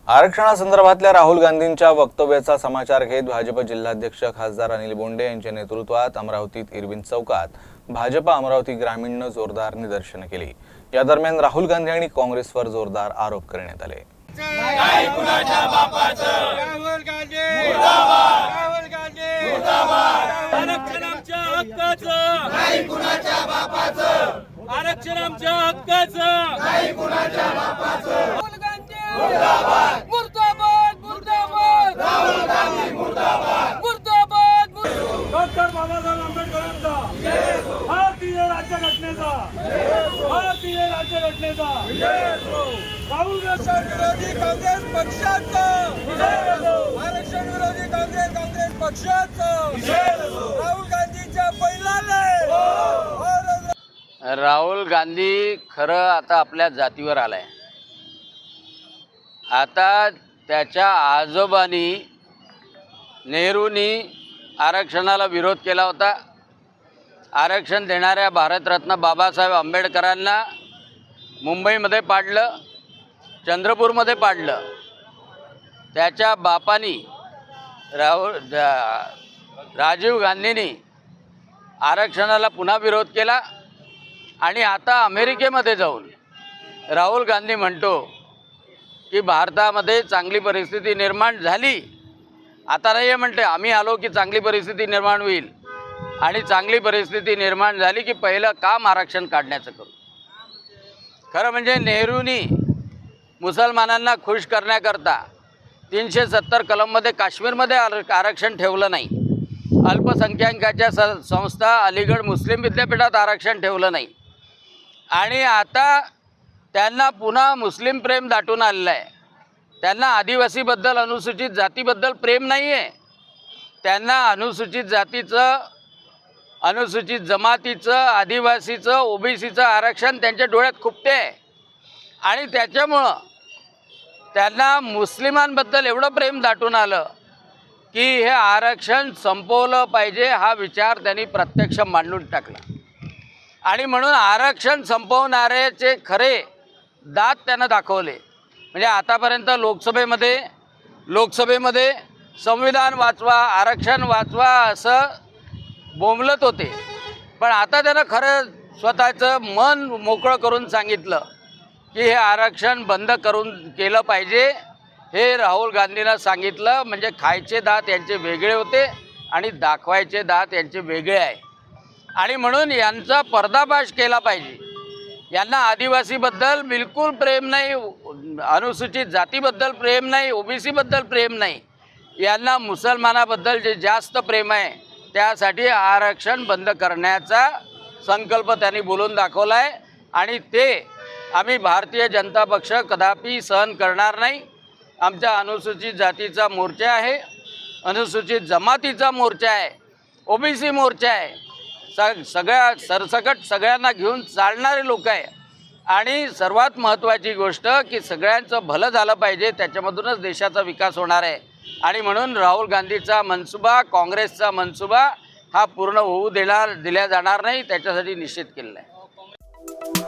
आरक्षणासंदर्भातल्या राहुल गांधींच्या वक्तव्याचा समाचार घेत भाजप जिल्हाध्यक्ष खासदार अनिल बोंडे यांच्या नेतृत्वात अमरावतीत इरविन चौकात भाजप अमरावती ग्रामीणने जोरदार निदर्शने केली। या दरम्यान राहुल गांधी आणि काँग्रेसवर जोरदार आरोप करण्यात आले। आरक्षणाच्या हक्काचं नाही कुणाच्या बापाचं। मुर्दाबाद मुर्दाबाद मुर्दाबाद राहुल गांधी मुर्दाबाद मुर्दाबाद। डॉक्टर बाबासाहेब आंबेडकरांचा भारतीय राज्यघटनेचा भारतीय राज्यघटनेचा राहुल विरोधी काँग्रेस पक्षाचा आरक्षण विरोधी काँग्रेस पक्षाचा राहुल गांधीच्या पहिल्याने राहुल गांधी खरं आता आपल्या जातीवर आलाय। आता त्याच्या आजोबांनी नेहरूंनी आरक्षणाला विरोध केला होता। आरक्षण देणाऱ्या भारतरत्न बाबासाहेब आंबेडकरांना मुंबईमध्ये पाडलं, चंद्रपूरमध्ये पाडलं। त्याच्या बापानी राजीव गांधींनी आरक्षणाला पुन्हा विरोध केला आणि आता अमेरिकेमध्ये जाऊन राहुल गांधी म्हणतो की भारतामध्ये चांगली परिस्थिती निर्माण झाली। आता नाही म्हणते आम्ही आलो की चांगली परिस्थिती निर्माण होईल आणि चांगली परिस्थिती निर्माण झाली की पहिलं काम आरक्षण काढण्याचं करू। खरं म्हणजे नेहरूंनी मुसलमानांना खुश करण्याकरता 370 कलममध्ये काश्मीरमध्ये आरक्षण ठेवलं नाही। अल्पसंख्याकाच्या संस्था अलीगढ मुस्लिम विद्यापीठात आरक्षण ठेवलं नाही आणि आता त्यांना पुन्हा मुस्लिम प्रेम दाटून आलेलं आहे। त्यांना आदिवासीबद्दल अनुसूचित जातीबद्दल प्रेम नाही आहे। त्यांना अनुसूचित जातीचं अनुसूचित जमातीचं आदिवासीचं ओबीसीचं आरक्षण त्यांच्या डोळ्यात खुपते आहे आणि त्याच्यामुळं त्यांना मुस्लिमांबद्दल एवढं प्रेम दाटून आलं की हे आरक्षण संपवलं पाहिजे हा विचार त्यांनी प्रत्यक्ष मांडून टाकला आणि म्हणून आरक्षण संपवणाऱ्याचे खरे दात त्यांना दाखवले। म्हणजे आतापर्यंत लोकसभेमध्ये संविधान वाचवा आरक्षण वाचवा असं बोंबलत होते, पण आता त्यांना खरं स्वतःचं मन मोकळं करून सांगितलं की हे आरक्षण बंद केलं पाहिजे। हे राहुल गांधींना सांगितलं म्हणजे खायचे दात यांचे वेगळे होते आणि दाखवायचे दात यांचे वेगळे आहे आणि म्हणून यांचा पर्दाफाश केला पाहिजे। यांना आदिवासीबद्दल बिलकुल प्रेम नाही, अनुसूचित जातीबद्दल प्रेम नाही, ओबीसीबद्दल प्रेम नाही। यांना मुसलमानाबद्दल जे जास्त प्रेम आहे त्यासाठी आरक्षण बंद करण्याचा संकल्प त्यांनी बोलून दाखवला आहे आणि ते आम्ही भारतीय जनता पक्ष कदापि सहन करणार नाही। आमच्या अनुसूचित जातीचा मोर्चा आहे, अनुसूचित जमातीचा मोर्चा आहे, ओबीसी मोर्चा आहे, सगळ्या सरसकट सगळ्यांना घेऊन चालणारे लोक आहे आणि सर्वात महत्त्वाची गोष्ट की सगळ्यांचं भलं झालं पाहिजे, त्याच्यामधूनच देशाचा विकास होणार आहे आणि म्हणून राहुल गांधीचा मनसुबा काँग्रेसचा मनसुबा हा पूर्ण होऊ दिला जाणार नाही, त्याच्यासाठी निश्चित केलेला आहे।